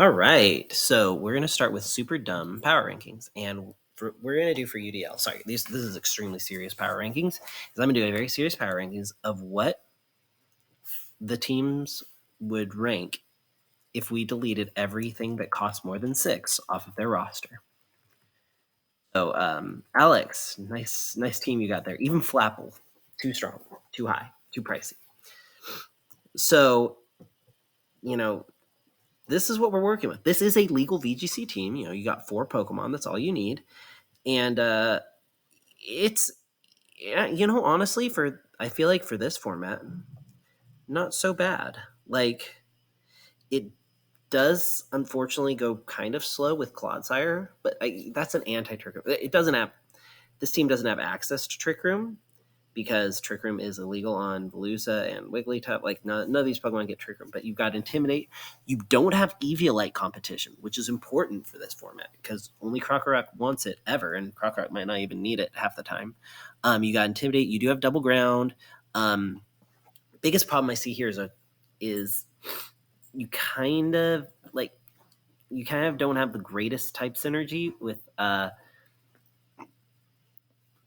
All right, so we're going to start with super dumb power rankings, and we're going to do for UDL. Sorry, this is extremely serious power rankings. Because I'm going to do a very serious power rankings of what the teams would rank if we deleted everything that costs more than 6 off of their roster. So, Alex, nice team you got there. Even Flapple, too strong, too high, too pricey. So, this is what we're working with. This is a legal VGC team. You got 4 Pokemon. That's all you need. And it's, honestly, I feel like for this format, not so bad. Like, it does unfortunately go kind of slow with Clodsire, but that's an anti-Trick Room. This team doesn't have access to Trick Room because Trick Room is illegal on Veluza and Wigglytuff. Like, none of these Pokemon get Trick Room, but you've got Intimidate. You don't have Eviolite competition, which is important for this format because only Krokorok wants it ever, and Krokorok might not even need it half the time. You got Intimidate. You do have Double Ground. Biggest problem I see here is you kind of don't have the greatest type synergy with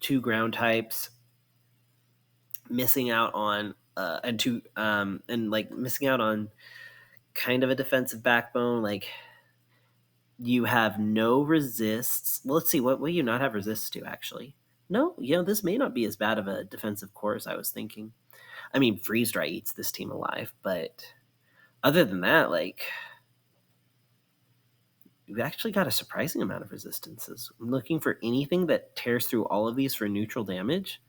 2 ground types, missing out on missing out on kind of a defensive backbone. Like, you have no resists. Well, let's see, what will you not have resists to, actually? No, this may not be as bad of a defensive core as I was thinking. I mean, Freeze Dry eats this team alive, but other than that, you've actually got a surprising amount of resistances. I'm looking for anything that tears through all of these for neutral damage.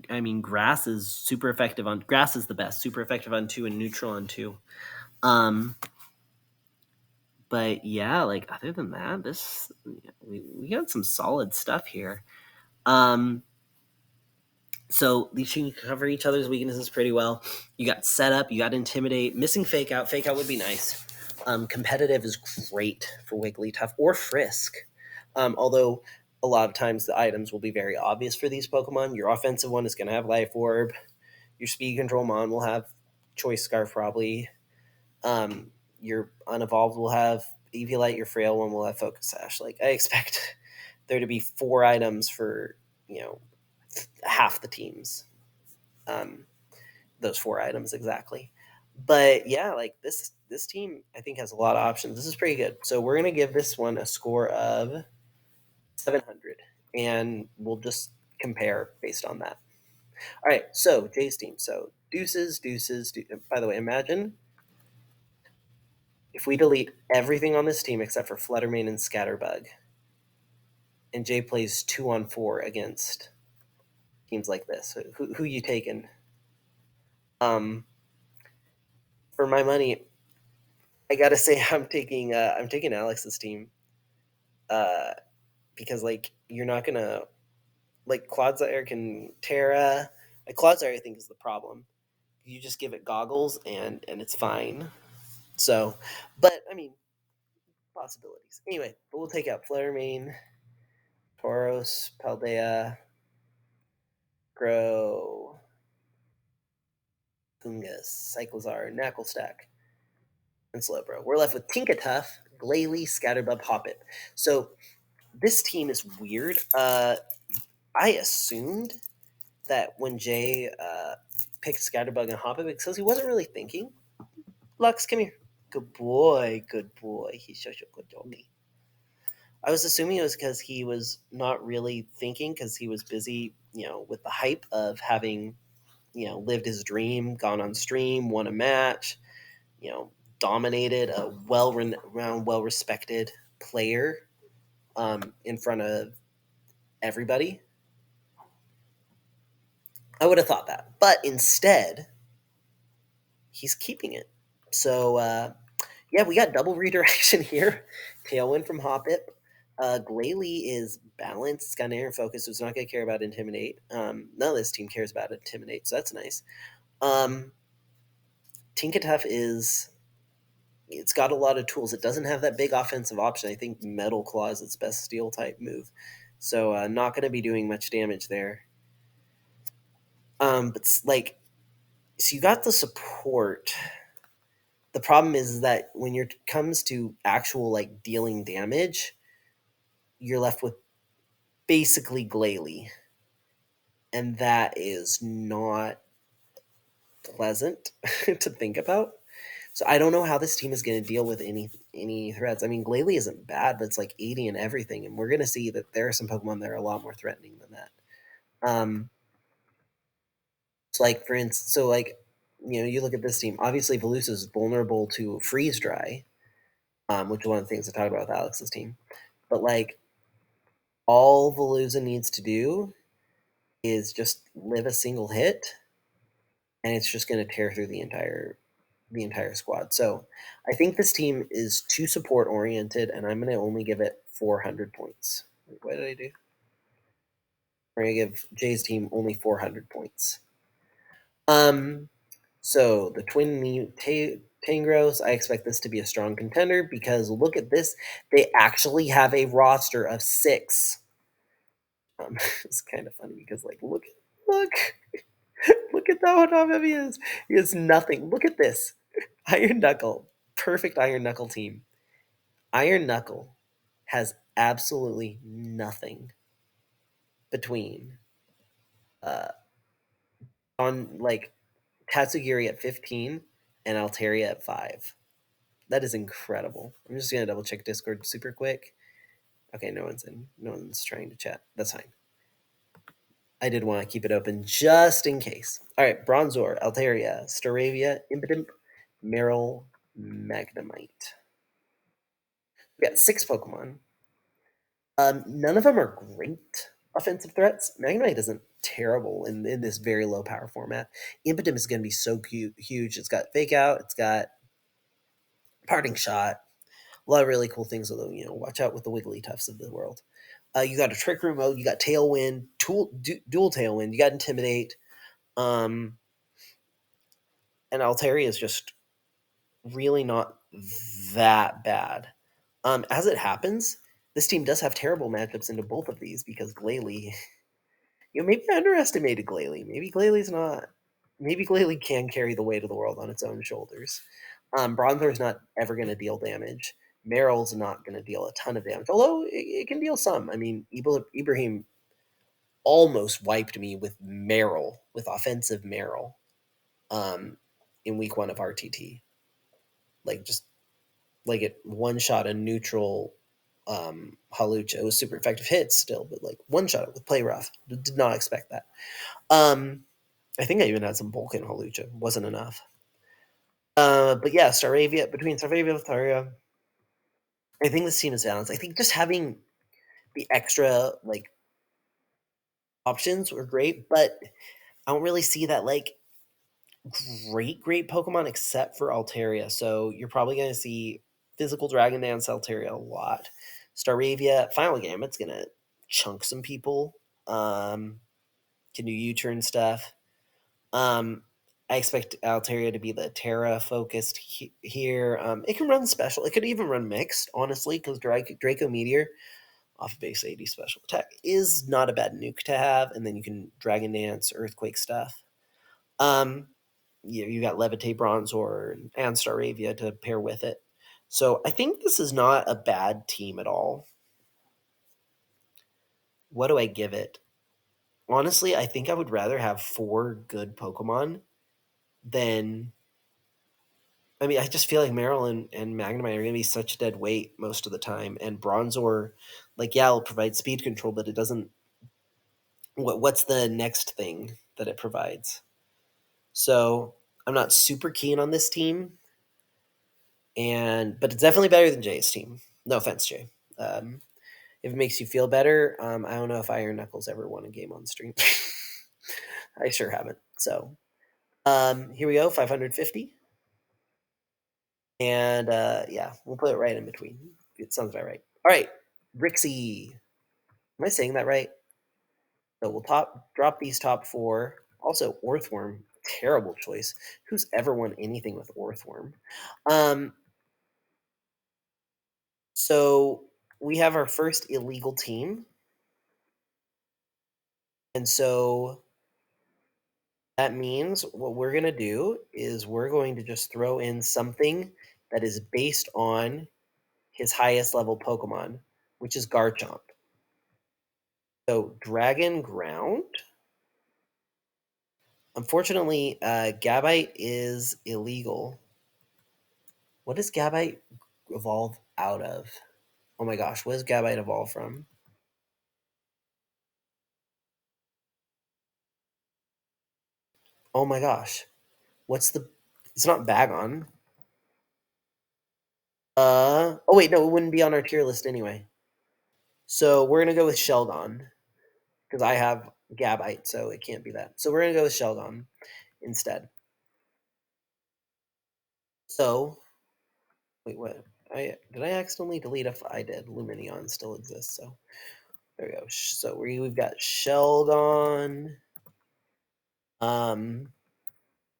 I mean, Grass is super effective on... Grass is the best. Super effective on 2 and neutral on 2. But yeah, other than that, we got some solid stuff here. So these can cover each other's weaknesses pretty well. You got Setup, you got Intimidate, missing Fake Out. Fake Out would be nice. Competitive is great for Wigglytuff or Frisk. Although a lot of times the items will be very obvious for these Pokemon. Your offensive one is going to have Life Orb. Your Speed Control Mon will have Choice Scarf probably. Your Unevolved will have Eviolite. Your Frail one will have Focus Sash. I expect there to be 4 items for, half the teams. Those 4 items exactly. But yeah, this team I think has a lot of options. This is pretty good. So we're going to give this one a score of 700, and we'll just compare based on that. All right, so Jay's team. So deuces. By the way, imagine if we delete everything on this team except for Fluttermane and Scatterbug, and Jay plays 2-on-4 against teams like this. Who you taking? For my money, I gotta say I'm taking Alex's team. Because you're not gonna Clodsire can Terra. Clodsire I think is the problem. You just give it goggles and it's fine. So, but I mean, possibilities. Anyway, but we'll take out Fluttermane, Tauros, Paldea, Grow, Kungus, Cyclozar, Knucklestack, and Slowbro. We're left with Tinkatuff, Glalie, Scatterbug, Hoppip. So this team is weird. I assumed that when Jay picked Scatterbug and Hoppip, because he wasn't really thinking. Lux, come here. Good boy. He's such a good doggy. I was assuming it was because he was not really thinking because he was busy, with the hype of having, lived his dream, gone on stream, won a match, dominated a well-renowned, well-respected player in front of everybody. I would have thought that. But instead, he's keeping it. So, yeah, we got double redirection here. Tailwind from Hoppip. Glalie is balanced. It's got an air focus, so it's not going to care about Intimidate. None of this team cares about Intimidate, so that's nice. Tinkatuff it's got a lot of tools. It doesn't have that big offensive option. I think Metal Claw is its best steel type move. So not going to be doing much damage there. But So you got the support. The problem is that when it comes to actual like dealing damage, you're left with basically Glalie, and that is not pleasant to think about. So I don't know how this team is going to deal with any threats. I mean, Glalie isn't bad, but it's like 80 and everything, and we're going to see that there are some Pokemon that are a lot more threatening than that. So like for instance, so like you look at this team. Obviously, Velusa is vulnerable to freeze dry, which is one of the things I talked about with Alex's team. But like all Velusa needs to do is just live a single hit, and it's just going to tear through the entire squad. So I think this team is too support oriented, and I'm going to only give it 400 points. What did I do? I'm going to give Jay's team only 400 points. So the Twin Tangros, I expect this to be a strong contender because look at this. They actually have a roster of 6. It's kind of funny because like look look at how heavy he is. He has nothing. Look at this. Iron Knuckle. Perfect Iron Knuckle team. Iron Knuckle has absolutely nothing between on like Tatsugiri at 15 and Altaria at 5. That is incredible. I'm just gonna double check Discord super quick. Okay, no one's in. No one's trying to chat. That's fine. I did want to keep it open just in case. All right, Bronzor, Altaria, Staravia, Impidimp, Meryl, Magnemite. We got 6 Pokemon. None of them are great offensive threats. Magnemite isn't terrible in this very low power format. Impidimp is going to be so huge. It's got Fake Out. It's got Parting Shot. A lot of really cool things, although, watch out with the Wigglytuffs of the world. You got a Trick Room mode. You got Tailwind, dual Tailwind. You got Intimidate. And Altaria is just really not that bad. As it happens, this team does have terrible matchups into both of these because Glalie, maybe I underestimated Glalie. Maybe Glalie's not. Maybe Glalie can carry the weight of the world on its own shoulders. Bronzor's not ever going to deal damage. Meryl's not going to deal a ton of damage, although it can deal some. I mean, Ibrahim almost wiped me with Meryl, with offensive Meryl, in week 1 of RTT. Like, just like it one shot a neutral Halucha. It was super effective hits still, but like one shot it with Play Rough. Did not expect that. I think I even had some bulk in Halucha. Wasn't enough. But yeah, between Staravia and Altaria, I think this team is balanced. I think just having the extra like options were great, but I don't really see that like great Pokemon except for Altaria. So you're probably going to see Physical Dragon Dance Altaria a lot. Staravia, Final Gamut's going to chunk some people. Can do U-turn stuff. I expect Altaria to be the Terra focused here. It can run special. It could even run mixed, honestly, because Draco Meteor off of base 80 special attack is not a bad nuke to have, and then you can Dragon Dance, Earthquake stuff. You got Levitate Bronzor and Staravia to pair with it. So I think this is not a bad team at all. What do I give it? Honestly, I think I would rather have 4 good Pokemon than. I mean, I just feel like Maryland and Magnemite are going to be such dead weight most of the time. And Bronzor, like, yeah, it'll provide speed control, but it doesn't. What's the next thing that it provides? So I'm not super keen on this team. But it's definitely better than Jay's team. No offense, Jay. If it makes you feel better, I don't know if Iron Knuckles ever won a game on stream. I sure haven't. So here we go, 550. And yeah, we'll put it right in between. It sounds about right. All right, Rixie. Am I saying that right? So we'll drop these top 4. Also, Orthworm, terrible choice. Who's ever won anything with Orthworm? So we have our first illegal team. And so That means what we're going to do is we're going to just throw in something that is based on his highest level Pokemon, which is Garchomp. So Dragon Ground. Unfortunately, Gabite is illegal. What does Gabite evolve out of? Oh my gosh, what does Gabite evolve from? Oh my gosh. What's the It's not Bagon. Oh wait, no, it wouldn't be on our tier list anyway. So we're gonna go with Sheldon because I have Gabite, so it can't be that. So we're gonna go with Sheldon instead. So wait, what? I did I accidentally delete if I did? Luminion still exists, so there we go. So we've got Sheldon, um,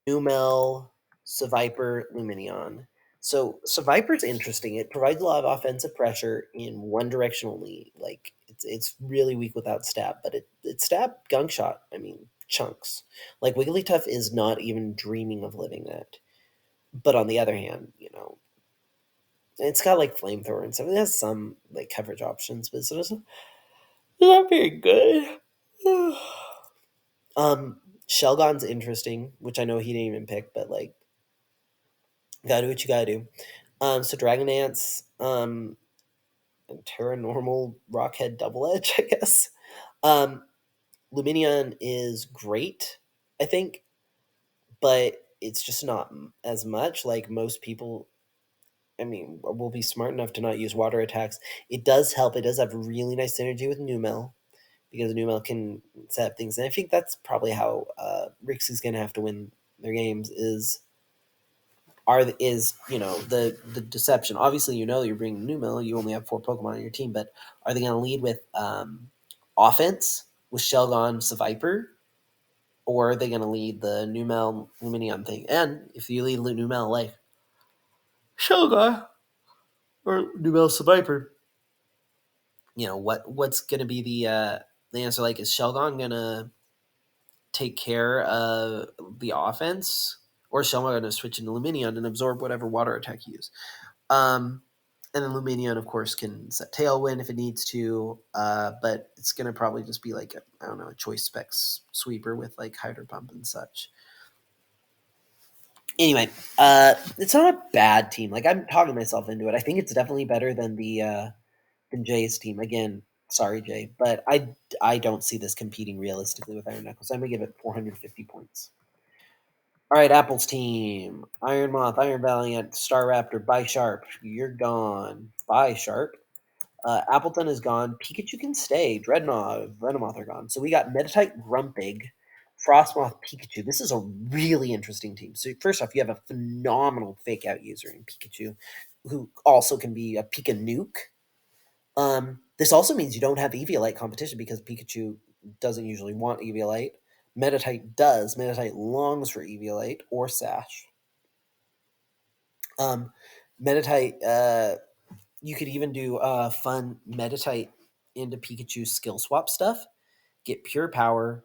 Numel, Seviper, Luminion. So Seviper's interesting. It provides a lot of offensive pressure in one direction only. Like it's really weak without stab, but it stab gunk shot. I mean chunks. Like Wigglytuff is not even dreaming of living that. But on the other hand, it's got like flamethrower and stuff. It has some like coverage options, but it's not very good. Shelgon's interesting, which I know he didn't even pick, but like gotta do what you gotta do. So Dragon Dance, and Terra Normal Rockhead Double Edge, I guess. Um, Luminion is great, I think, but it's just not as much. Like most people, I mean, will be smart enough to not use water attacks. It does help. It does have really nice synergy with Numel because Numel can set up things, and I think that's probably how Rixie's going to have to win their games. The deception. Obviously, you're bringing Numel. You only have 4 Pokemon on your team, but are they going to lead with offense with Shelgon, Seviper, or are they going to lead the Numel Luminion thing? And if you lead Numel like Shelgon or Numel Seviper, what's going to be the answer? Like, is Shelgon going to take care of the offense, or is Shelgon going to switch into Luminion and absorb whatever water attack you use? Um, and then Luminion, of course, can set Tailwind if it needs to, but it's going to probably just be like, a choice specs sweeper with like Hydro Pump and such. Anyway, it's not a bad team. Like, I'm talking myself into it. I think it's definitely better than Jay's team. Again, sorry, Jay, but I don't see this competing realistically with Iron Knuckles. I'm going to give it 450 points. All right, Apple's team. Iron Moth, Iron Valiant, Star Raptor, Bisharp. You're gone. Bisharp. Appleton is gone. Pikachu can stay. Dreadnought, Venomoth are gone. So we got Meditite, Grumpig, Frostmoth, Pikachu. This is a really interesting team. So first off, you have a phenomenal fake out user in Pikachu, who also can be a Pika Nuke. This also means you don't have Eviolite competition because Pikachu doesn't usually want Eviolite. Meditite does. Meditite longs for Eviolite or Sash. Meditite, you could even do fun Meditite into Pikachu skill swap stuff. Get Pure Power,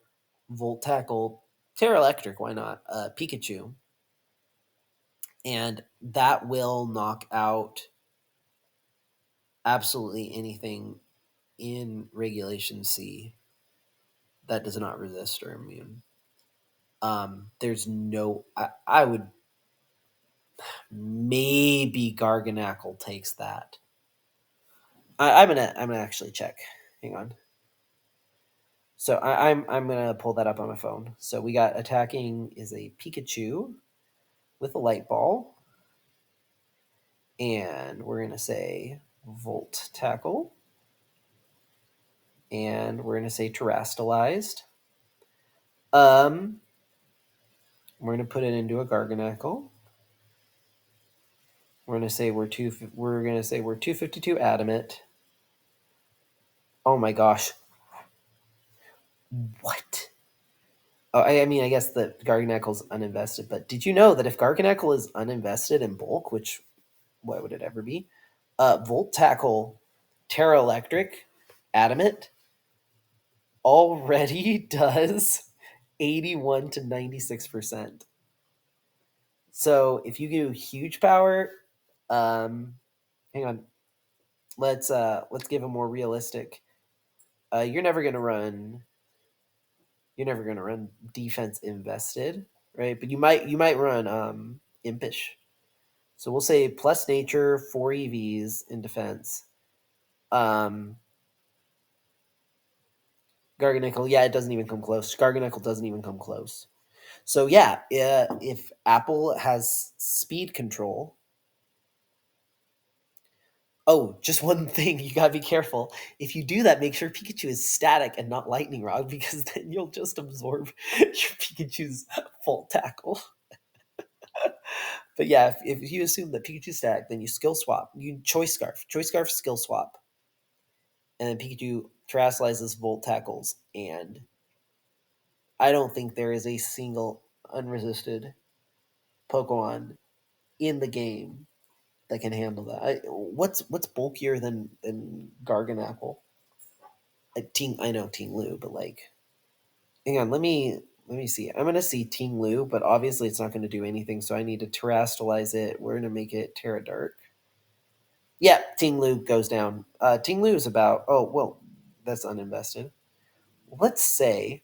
Volt Tackle, Terra Electric, why not? Pikachu. And that will knock out absolutely anything in Regulation C that does not resist or immune. There's no. I would maybe Garganackle takes that. I'm gonna actually check. Hang on. So I'm gonna pull that up on my phone. So we got attacking is a Pikachu with a light ball, and we're gonna say Volt Tackle, and we're gonna say Terrastalized. Um, we're gonna put it into a Garganackle. We're gonna say we're 252 adamant. Oh my gosh. What? Oh, I mean, I guess that Garganackle's uninvested, but did you know that if Garganackle is uninvested in bulk, which why would it ever be? Volt Tackle, Terra Electric, Adamant already does 81 to 96%. So if you do huge power, um, hang on, let's give a more realistic. You're never gonna run. You're never gonna run defense invested, right? But you might run impish. So we'll say plus nature, 4 EVs in defense. Um, Garganickle, yeah, it doesn't even come close. Garganickle doesn't even come close. So yeah, if Apple has speed control. Oh, just one thing, you gotta be careful. If you do that, make sure Pikachu is static and not lightning rod, because then you'll just absorb your Pikachu's full tackle. But yeah, if you assume that Pikachu's static, then you skill swap. You choice scarf, skill swap, and then Pikachu terrestrializes volt tackles. And I don't think there is a single unresisted Pokemon in the game that can handle that. What's bulkier than Garganacl? I know Ting Lu, but like, hang on, let me see. I'm gonna see Ting Lu, but obviously it's not gonna do anything, so I need to terrestrialize it. We're gonna make it Terra Dark. Yeah, Ting Lu goes down. Ting Lu is about. Oh well, that's uninvested. Let's say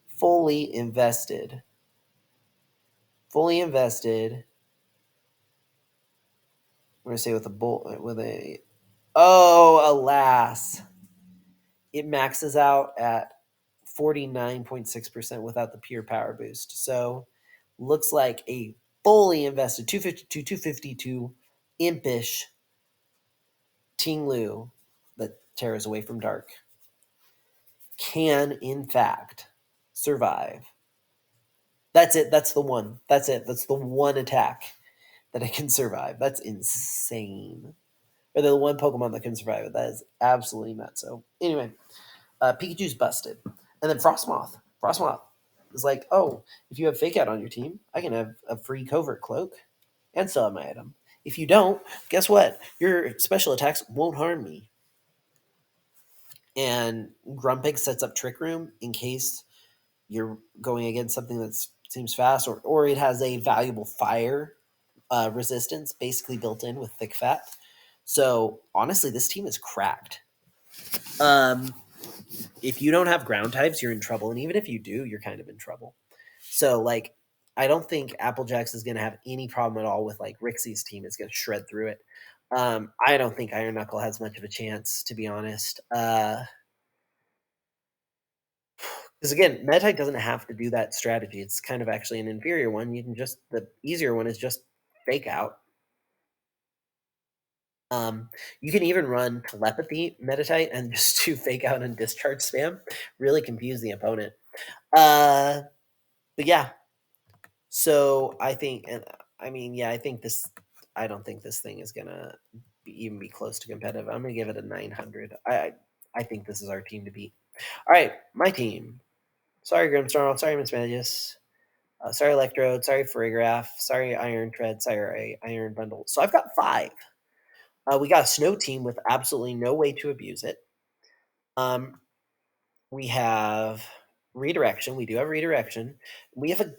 fully invested. Fully invested. We're gonna say with a bolt with a. Oh, alas! It maxes out at 49.6% without the pure power boost. So looks like a fully invested 252, 252 impish Ting Lu that tears away from dark can in fact survive. That's it. That's the one. That's it. That's the one attack that it can survive. That's insane. Or the one Pokemon that can survive it. That is absolutely nuts. So anyway, Pikachu's busted. And then Frostmoth. Frostmoth is like, oh, if you have Fake Out on your team, I can have a free Covert Cloak and still have my item. If you don't, guess what? Your special attacks won't harm me. And Grumpig sets up Trick Room in case you're going against something that seems fast, or it has a valuable fire resistance basically built in with Thick Fat. So honestly, this team is cracked. Um, if you don't have ground types, you're in trouble, and even if you do, you're kind of in trouble. So like, I don't think Applejacks is going to have any problem at all with like Rixie's team is going to shred through it. I don't think Iron Knuckle has much of a chance, to be honest. Because again, Meditite doesn't have to do that strategy. It's kind of actually an inferior one. You can just the easier one is just Fake Out. You can even run Telepathy Meditite and just do Fake Out and Discharge spam. Really confuse the opponent. Uh, but yeah, so I think, and I mean, yeah, I think this. I don't think this thing is gonna even be close to competitive. I'm gonna give it a 900. I think this is our team to beat. All right, my team. Sorry, Grimstorm. Sorry, Miss Magus. Sorry, Electrode. Sorry, Farigiraf. Sorry, Iron Tread. Sorry, Iron Bundle. So I've got 5. We got a Snow team with absolutely no way to abuse it. We have Redirection. We do have Redirection. We have a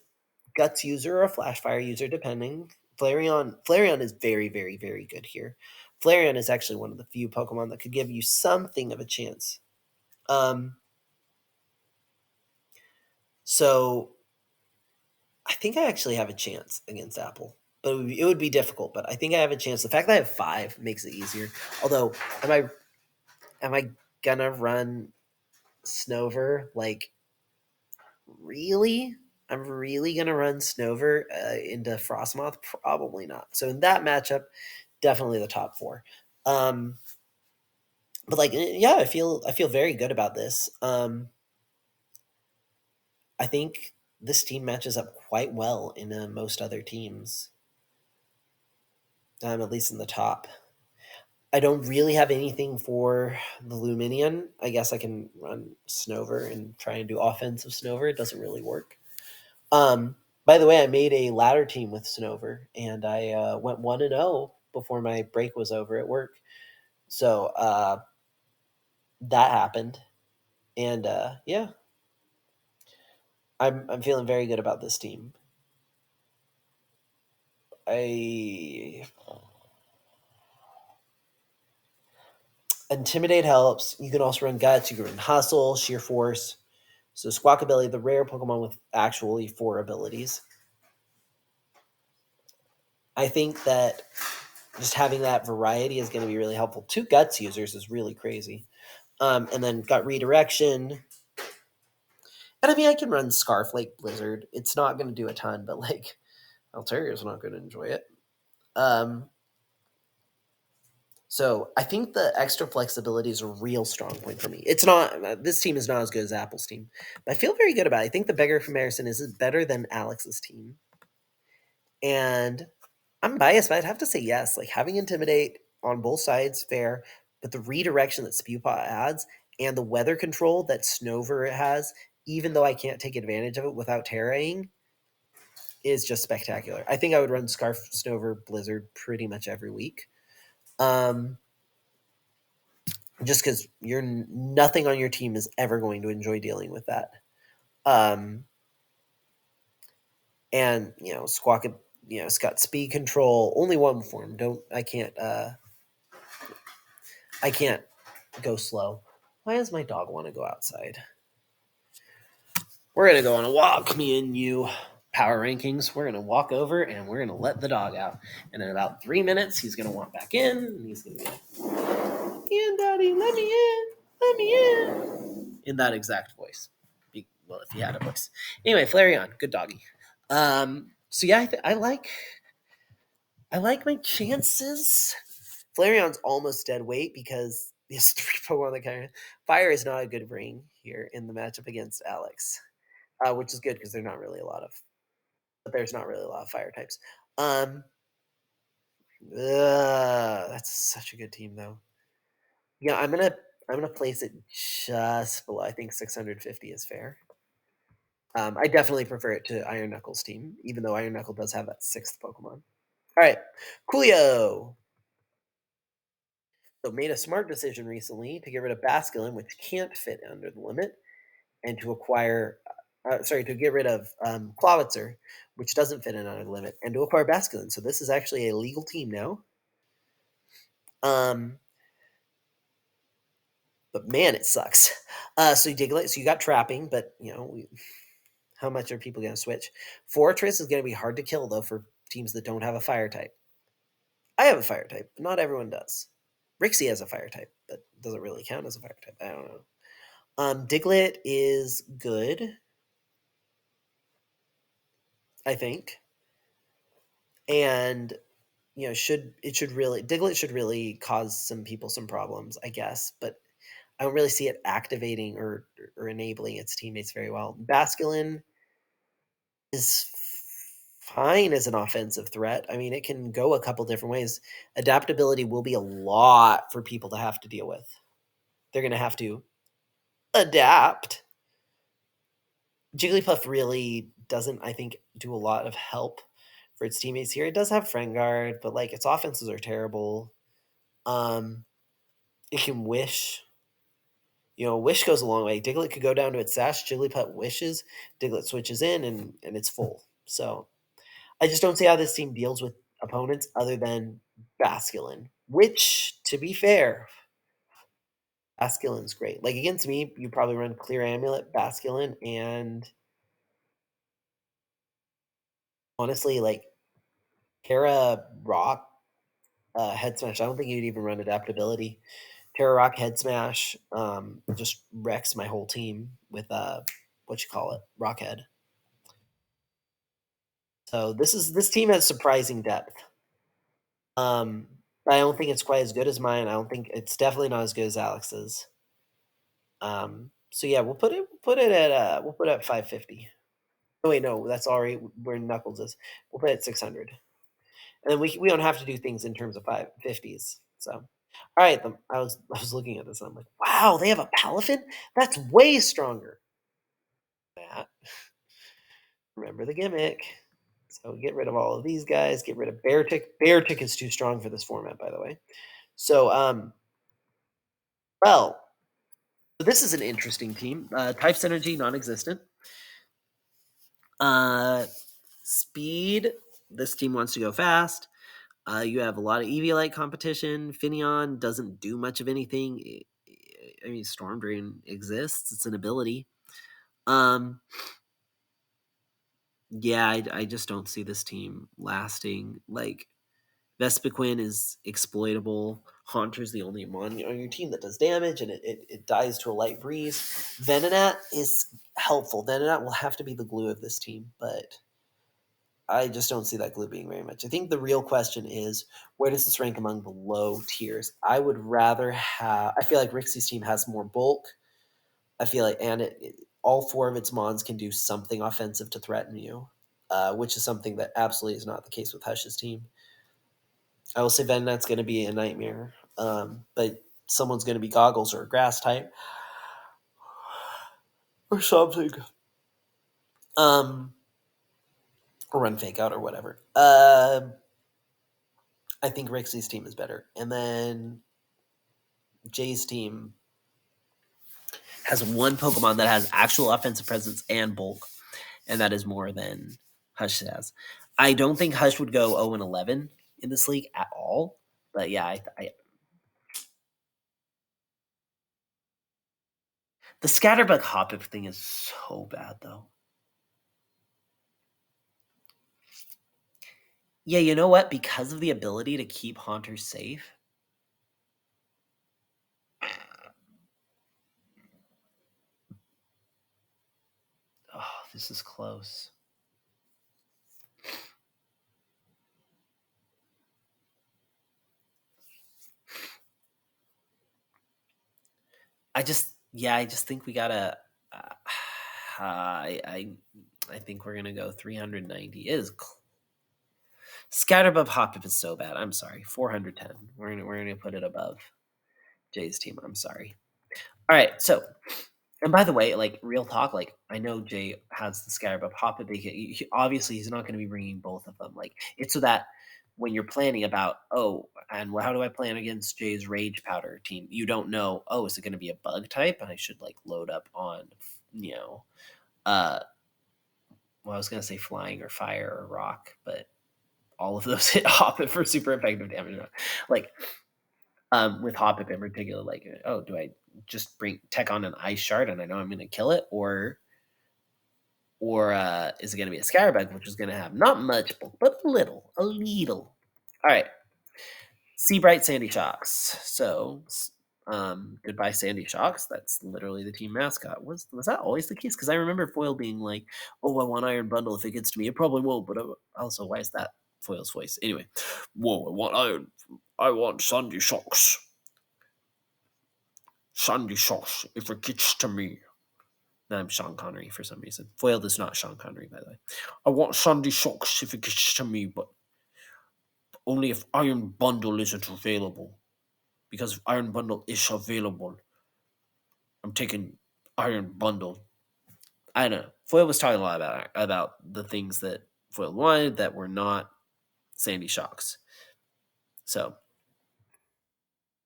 Guts user or a Flash Fire user, depending. Flareon is very, very, very good here. Flareon is actually one of the few Pokemon that could give you something of a chance. So I think I actually have a chance against Apple, but it would be difficult. But I think I have a chance. The fact that I have 5 makes it easier. Although, am I gonna run Snover? Like, really? I'm really gonna run Snover into Frostmoth? Probably not. So in that matchup, definitely the top 4. Um, but like, yeah, I feel very good about this. I think this team matches up quite well in most other teams. At least in the top. I don't really have anything for the Luminion. I guess I can run Snover and try and do offensive Snover. It doesn't really work. By the way, I made a ladder team with Snover, and I went 1-0 before my break was over at work. So that happened, and yeah. I'm feeling very good about this team. Intimidate helps. You can also run guts. You can run hustle, sheer force. So Squawkabilly, the rare Pokemon with actually 4 abilities. I think that just having that variety is going to be really helpful. 2 guts users is really crazy. And then got redirection. And I mean, I can run Scarflake Blizzard. It's not going to do a ton, but like Alteria's not going to enjoy it. So I think the extra flexibility is a real strong point for me. It's not this team is not as good as Apple's team, but I feel very good about it. I think the beggar comparison is better than Alex's team, and I'm biased, but I'd have to say yes. Like having intimidate on both sides, fair, but the redirection that Spewpot adds and the weather control that Snover has, even though I can't take advantage of it without terraing, is just spectacular. I think I would run Scarf, Snover, Blizzard pretty much every week. Just because you're nothing on your team is ever going to enjoy dealing with that. And Squawk, it's got speed control. Only one form. I can't go slow. Why does my dog want to go outside? We're gonna go on a walk, me and you. Power rankings. We're gonna walk over and we're gonna let the dog out. And in about 3 minutes, he's gonna want back in. And he's gonna be like, "In, Daddy, let me in that exact voice. Well, if he had a voice. Anyway, Flareon, good doggy. So yeah, I like my chances. Flareon's almost dead weight because these 3 Pokemon that kind of fire is not a good ring here in the matchup against Alex, which is good because there's not really a lot of fire types. That's such a good team though. Yeah, I'm gonna place it just below. I think 650 is fair. I definitely prefer it to Iron Knuckles' team, even though Iron Knuckle does have that 6th Pokemon. All right, Coolio. So made a smart decision recently to get rid of Basculin, which can't fit under the limit, and to acquire, to get rid of Clawitzer, which doesn't fit in under the limit, and to acquire Basculin. So this is actually a legal team now. But man, it sucks. So you Diglett, so you got trapping, but how much are people going to switch? Fortress is going to be hard to kill though for teams that don't have a fire type. I have a fire type, but not everyone does. Rixie has a fire type, but doesn't really count as a fire type. I don't know. Diglett is good, I think, and Diglett should really cause some people some problems, I guess, but I don't really see it activating or enabling its teammates very well. Basculin is fine as an offensive threat. I mean, it can go a couple different ways. Adaptability will be a lot for people to have to deal with. They're going to have to adapt. Jigglypuff really doesn't, I think, do a lot of help for its teammates here. It does have Friend Guard, but like its offenses are terrible. It can wish. Wish goes a long way. Diglett could go down to its sash. Jigglypuff wishes. Diglett switches in, and it's full. So I just don't see how this team deals with opponents other than Basculin, which, to be fair, Basculin's great. Like against me, you probably run Clear Amulet, Basculin, and honestly, like Terra Rock Head Smash. I don't think you'd even run Adaptability. Terra Rock Head Smash just wrecks my whole team with Rock Head. So this team has surprising depth. I don't think it's quite as good as mine. I don't think it's definitely not as good as Alex's. So yeah, we'll put it at 550. Oh wait, no, that's already where Knuckles is. We'll put it at 600, and then we don't have to do things in terms of 550s. So, all right, I was looking at this and I'm like, wow, they have a Palafin. That's way stronger. That remember the gimmick. So get rid of all of these guys. Get rid of Beartick. Beartick is too strong for this format, by the way. So well, so this is an interesting team. Type Synergy non-existent. Uh, speed. This team wants to go fast. You have a lot of Eviolite competition. Finion doesn't do much of anything. I mean, Storm Drain exists. It's an ability. Yeah, I just don't see this team lasting. Like, Vespiquen is exploitable. Haunter's the only one on your team that does damage, and it dies to a light breeze. Venonat is helpful. Venonat will have to be the glue of this team, but I just don't see that glue being very much. I think the real question is, where does this rank among the low tiers? I would rather have. I feel like Rixie's team has more bulk. I feel like, and all four of its mons can do something offensive to threaten you, which is something that absolutely is not the case with Hush's team. I will say Venonat's going to be a nightmare, but someone's going to be Goggles or a Grass type or something. Or run Fake Out or whatever. I think Rixie's team is better. And then Jay's team has one Pokemon that has actual offensive presence and bulk, and that is more than Hush has. I don't think Hush would go 0-11 in this league at all. But yeah, the Scatterbug Hoppip thing is so bad, though. Yeah, you know what? Because of the ability to keep Haunter safe. Oh, this is close. I just think we gotta. I think we're gonna go 390. It is Scatterbug Hoppip is so bad. I'm sorry. 410. We're gonna put it above Jay's team. I'm sorry. All right. So, and by the way, like real talk, like I know Jay has the Scatterbug Hoppip. Obviously, he's not going to be bringing both of them. Like it's so that when you're planning about, oh, and how do I plan against Jay's Rage Powder team? You don't know. Oh, is it going to be a bug type? And I should like load up on, you know, uh, well, I was going to say flying or fire or rock, but all of those hit Hoppip for super effective damage. Like with Hoppip in particular, like, oh, do I just bring tech on an ice shard and I know I'm going to kill it, or is it going to be a Scatterbug, which is going to have not much bulk, but a little. All right, Seabright Sandy Shocks. So, goodbye Sandy Shocks. That's literally the team mascot. Was that always the case? Because I remember Foil being like, "Oh, I want Iron Bundle. If it gets to me, it probably won't." But also, why is that Foil's voice? Anyway, whoa, I want Iron. I want Sandy Shocks. Sandy Shocks. If it gets to me. No, I'm Sean Connery for some reason. Foiled is not Sean Connery, by the way. I want Sandy Shocks if it gets to me, but only if Iron Bundle isn't available. Because if Iron Bundle is available, I'm taking Iron Bundle. I don't know. Foil was talking a lot about the things that Foil wanted that were not Sandy Shocks. So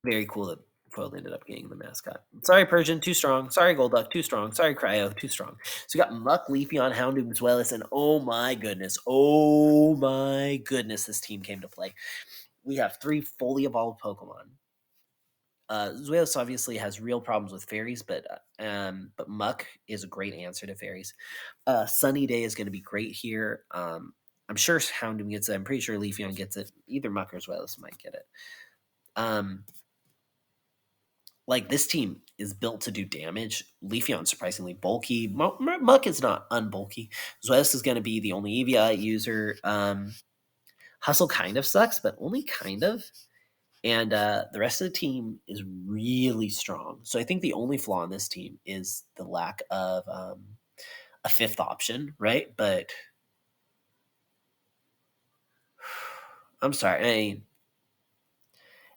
very cool that Foil ended up getting the mascot. Sorry, Persian, too strong. Sorry, Golduck, too strong. Sorry, Cryo, too strong. So we got Muck, Leafeon, Houndoom, Zweilous, and oh my goodness, this team came to play. We have 3 fully evolved Pokemon. Zweilous obviously has real problems with fairies, but Muck is a great answer to fairies. Sunny Day is going to be great here. I'm sure Houndoom gets it. I'm pretty sure Leafeon gets it. Either Muck or Zweilous might get it. Like this team is built to do damage. Leafeon surprisingly bulky. Muck is not unbulky. Zweilous is going to be the only EVI user. Hustle kind of sucks, but only kind of. And the rest of the team is really strong. So I think the only flaw in this team is the lack of a fifth option, right? But I'm sorry. I mean,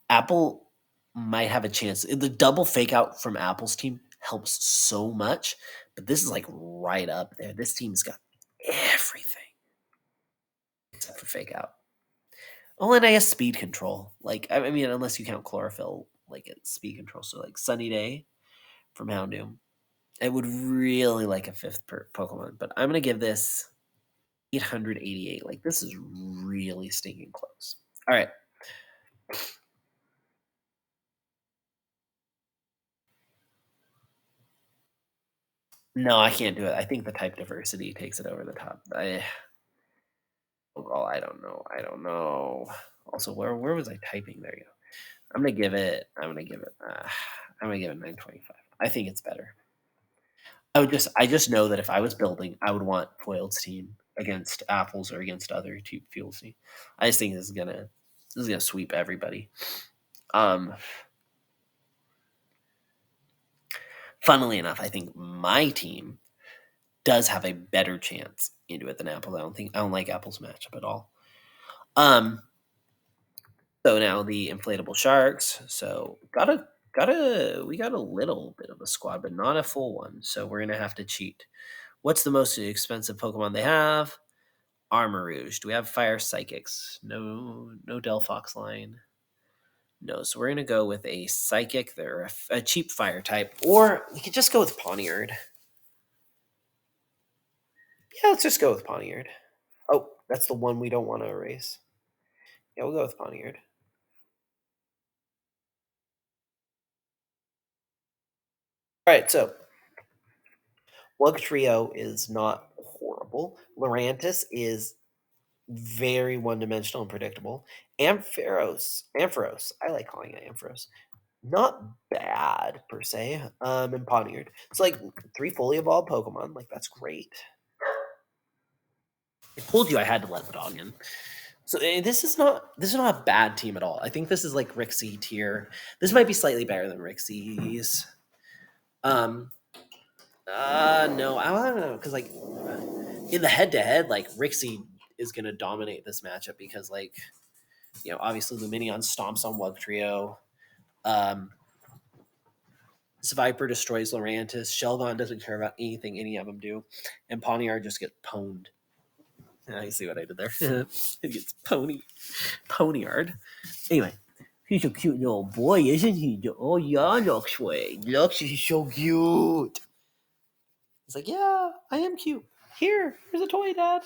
Apple might have a chance. The double fake out from Apple's team helps so much, but this is like right up there. This team's got everything except for fake out. Oh, and I guess speed control. Like, I mean, unless you count chlorophyll, like it's speed control. So, like Sunny Day from Houndoom. I would really like a fifth Pokemon, but I'm gonna give this. 888. Like, this is really stinking close. All right. No, I can't do it. I think the type diversity takes it over the top. Oh, I don't know. I don't know. Also, where was I typing? There you go. I'm gonna give it 925. I think it's better. I just know that if I was building, I would want Foil's team against Apple's or against other fuels team. I just think this is gonna sweep everybody. Um, Funnily enough, I think my team does have a better chance into it than Apple's. I don't like Apple's matchup at all. Um, so now the inflatable sharks. So we got a little bit of a squad, but not a full one. So we're gonna have to cheat. What's the most expensive Pokemon they have? Armarouge. Do we have Fire Psychics? No, no Delphox line. No, so we're gonna go with a Psychic. They're a cheap Fire type, or we could just go with Pawniard. Yeah, let's just go with Pawniard. Oh, that's the one we don't want to erase. Yeah, we'll go with Pawniard. All right, so Lug Trio is not horrible. Lurantis is very one-dimensional and predictable. Ampharos. I like calling it Ampharos. Not bad per se. And Pawniard. It's like 3 fully evolved Pokemon. Like, that's great. I told you I had to let the dog in. So this is not a bad team at all. I think this is like Rixie tier. This might be slightly better than Rixie's. Um, no, I don't know because like in the head to head, like Rixie is gonna dominate this matchup because like obviously Luminion stomps on Wug Trio. Um, Viper destroys Lurantis. Shelgon doesn't care about anything any of them do, and Pawniard just gets pwned. I see what I did there. It gets Pawniard. Anyway, he's a cute little boy, isn't he? Oh yeah, looks way. Looks, he's so cute. He's like, yeah, I am cute. Here's a toy, Dad.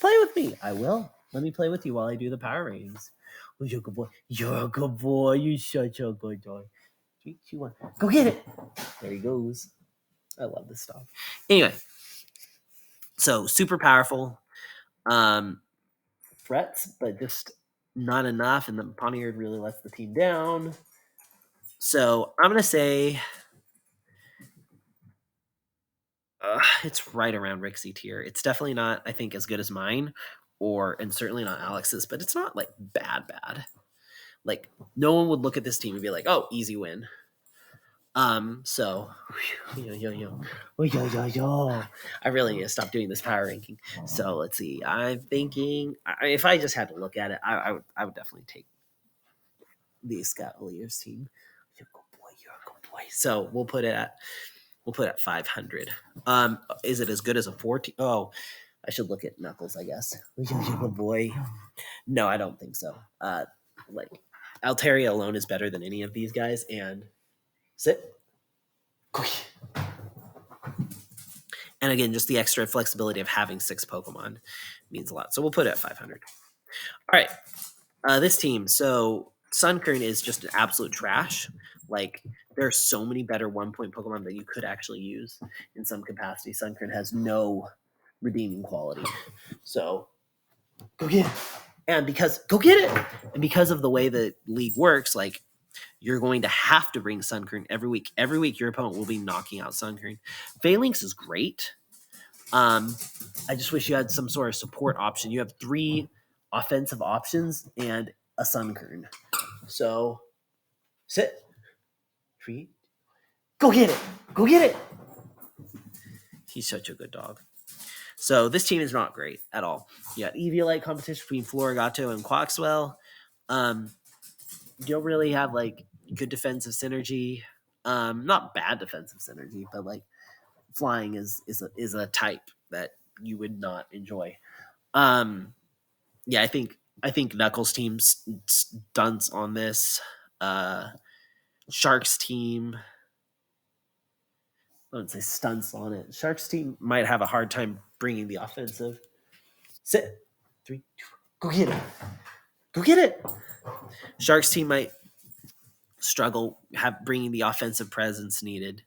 Play with me. I will. Let me play with you while I do the power ratings. Oh, you're a good boy. You're a good boy. You're such a good boy. 3, 2, 1. Go get it. There he goes. I love this stuff. Anyway, so super powerful. Threats, but just not enough. And then Pawniard really lets the team down. So I'm gonna say it's right around Rixie tier. It's definitely not, I think, as good as mine, and certainly not Alex's, but it's not like bad. Like no one would look at this team and be like, "Oh, easy win." So I really need to stop doing this power ranking. So let's see. I'm thinking if I just had to look at it, I would definitely take the Escavalier's team. You're a good boy. You're a good boy. So we'll put it at 500. Is it as good as a 14? Oh, I should look at Knuckles, I guess. You're a good boy. No, I don't think so. Like Altaria alone is better than any of these guys, and sit. And again, just the extra flexibility of having 6 Pokemon means a lot. So we'll put it at 500. All right. This team. So Sunkern is just an absolute trash. Like, there are so many better 1-point Pokemon that you could actually use in some capacity. Sunkern has no redeeming quality. So go get it. And because of the way the league works, like you're going to have to bring Sunkern every week. Every week your opponent will be knocking out Sunkern. Phalanx is great. I just wish you had some sort of support option. You have 3 offensive options and a Sunkern. So sit. Free. Go get it. Go get it. He's such a good dog. So this team is not great at all. You got Eviolite competition between Florigato and Quaxwell. You don't really have like good defensive synergy. Not bad defensive synergy, but like flying is a type that you would not enjoy. Yeah, I think Knuckles team stunts on this. Sharks team, I wouldn't say stunts on it. Sharks team might have a hard time bringing the offensive. Sit. 3, 2, go get it. Go get it. Sharks team might struggle bringing the offensive presence needed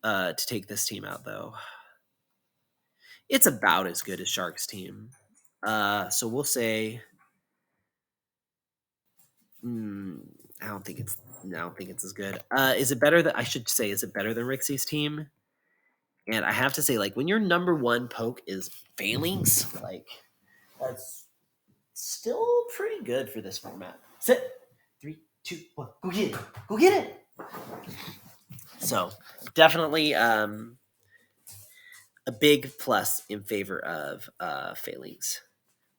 to take this team out, though. It's about as good as Sharks team. So we'll say, I don't think it's as good. Is it better I should say, is it better than Rixie's team? And I have to say, like, when your number one poke is Phalanx, like, that's still pretty good for this format. Sit. 3, 2, 1. Go get it. Go get it. So definitely a big plus in favor of Phalanx.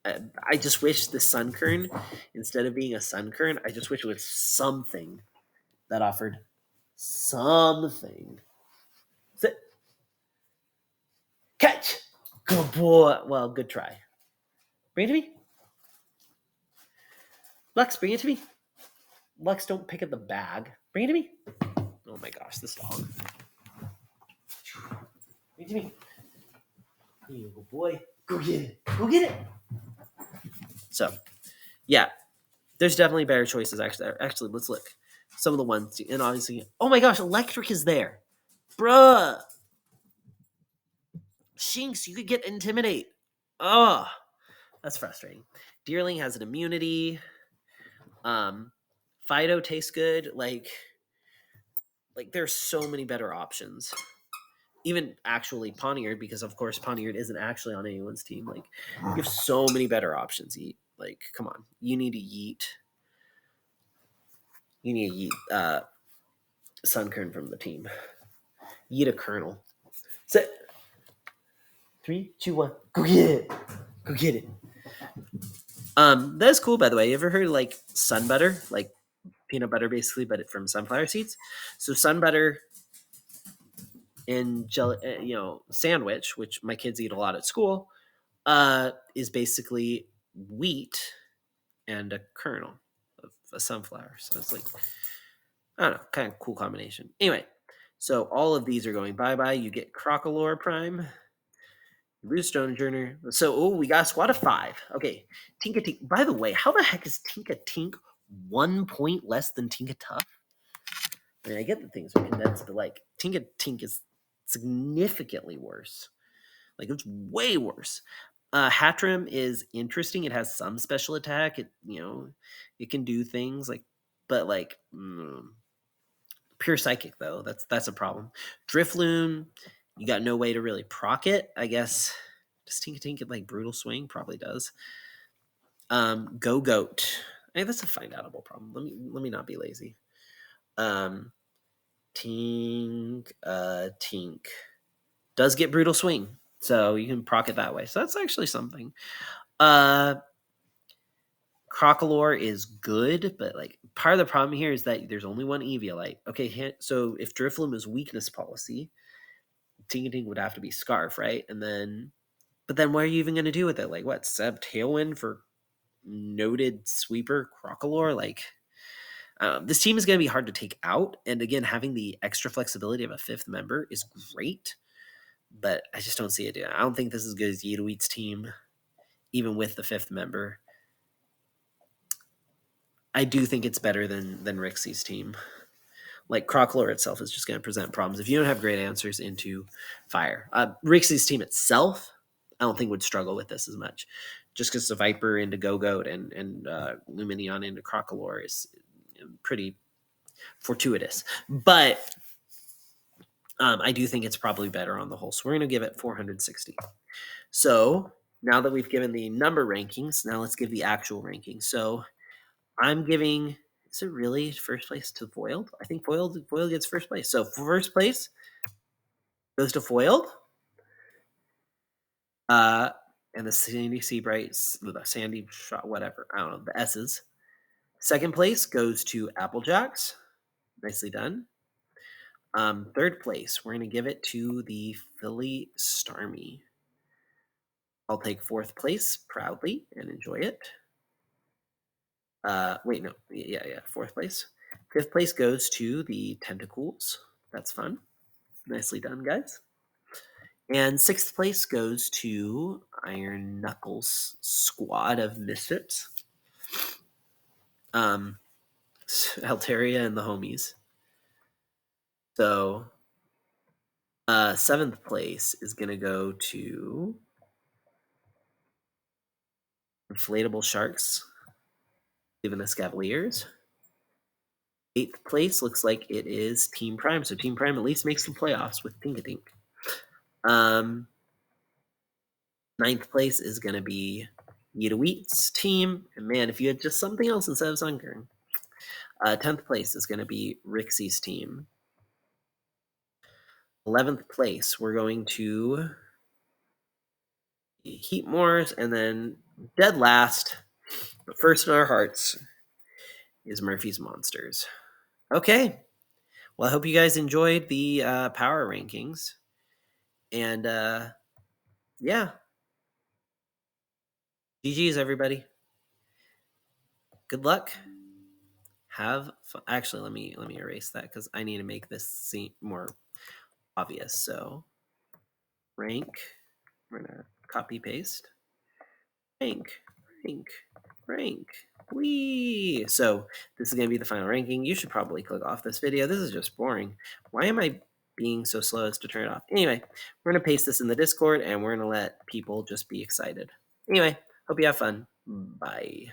I just wish the Sunkern, instead of being a Sunkern, I just wish it was something that offered something. Sit. Catch. Good boy. Well, good try. Bring it to me. Lux, bring it to me. Lux, don't pick up the bag. Bring it to me. Oh my gosh, this dog. Bring it to me. Here you go, boy. Go get it. Go get it. So, yeah, there's definitely better choices. Actually, let's look. Some of the ones, and obviously, oh my gosh, Electric is there. Bruh. Shinx, you could get Intimidate. Oh, that's frustrating. Deerling has an immunity. Fido tastes good. Like there's so many better options. Even actually Poniard, because of course Poniard isn't actually on anyone's team. Like, you have so many better options. Like, come on, you need to yeet. You need to yeet Sunkern from the team. Yeet a Colonel. Set. 3, 2, 1. Go get it. Go get it. That's cool, by the way. You ever heard of, like, sun butter? Like peanut butter, basically, but from sunflower seeds. So sun butter and sandwich, which my kids eat a lot at school, is basically wheat and a kernel of a sunflower. So it's like, I don't know, kind of cool combination. Anyway, so all of these are going bye-bye. You get Crocolore Prime, Blue Stonejourner. So, we got a squad of 5. Okay, Tinka Tink. By the way, how the heck is Tinka Tink 1 point less than Tinka Tough? I mean, I get the things are condensed, but like Tinka Tink is significantly worse. Like, it's way worse. Hatrim is interesting. It has some special attack. It can do things but pure psychic though. That's a problem. Drifloon, you got no way to really proc it. I guess does Tinka Tink get like brutal swing? Probably does. Go Goat. Hey, that's a find outable problem. Let me not be lazy. Tink does get brutal swing, so you can proc it that way. So that's actually something. Crocolore is good, but like part of the problem here is that there's only one Eviolite. Okay, so if Drifloon is weakness policy, Tinkating would have to be Scarf, right? But then what are you even going to do with it? Like, what, Seb Tailwind for noted sweeper Crocolore? Like, this team is going to be hard to take out, and again, having the extra flexibility of a 5th member is great, but I just don't see it. I don't think this is as good as Yeedoweed's team, even with the 5th member. I do think it's better than Rixie's team. Like, Crocolore itself is just going to present problems if you don't have great answers into fire. Rixie's team itself, I don't think would struggle with this as much, just because the Viper into Go-Goat and Luminion into Crocolore is pretty fortuitous. But I do think it's probably better on the whole. So we're going to give it 460. So now that we've given the number rankings, now let's give the actual rankings. So I'm giving, is it really first place to Foiled? I think Foiled gets first place. So first place goes to Foiled. And the Sandy Seabrights, the Sandy Shot, whatever. I don't know, the S's. Second place goes to Applejacks. Nicely done. Third place, we're going to give it to the Philly Starmie. I'll take 4th place proudly and enjoy it. Wait, no. Yeah, 4th place. 5th place goes to the Tentacles. That's fun. Nicely done, guys. And sixth place goes to Iron Knuckles squad of misfits. Altaria and the homies. So seventh place is going to go to Inflatable Sharks, Even the Cavaliers. Eighth place looks like it is Team Prime. So Team Prime at least makes the playoffs with Tinkatink. Ninth place is going to be Yida Wheat's team. And man, if you had just something else instead of Sunkern. 10th place is going to be Rixie's team. 11th place, we're going to Heatmore's. And then dead last, but first in our hearts, is Murphy's Monsters. Okay. Well, I hope you guys enjoyed the power rankings. And yeah. GG's, everybody. Good luck. Have fun. Actually, let me erase that because I need to make this seem more obvious. So rank. We're gonna copy paste. Rank. Whee! So this is gonna be the final ranking. You should probably click off this video. This is just boring. Why am I being so slow as to turn it off? Anyway, we're gonna paste this in the Discord and we're gonna let people just be excited. Anyway, hope you have fun. Bye.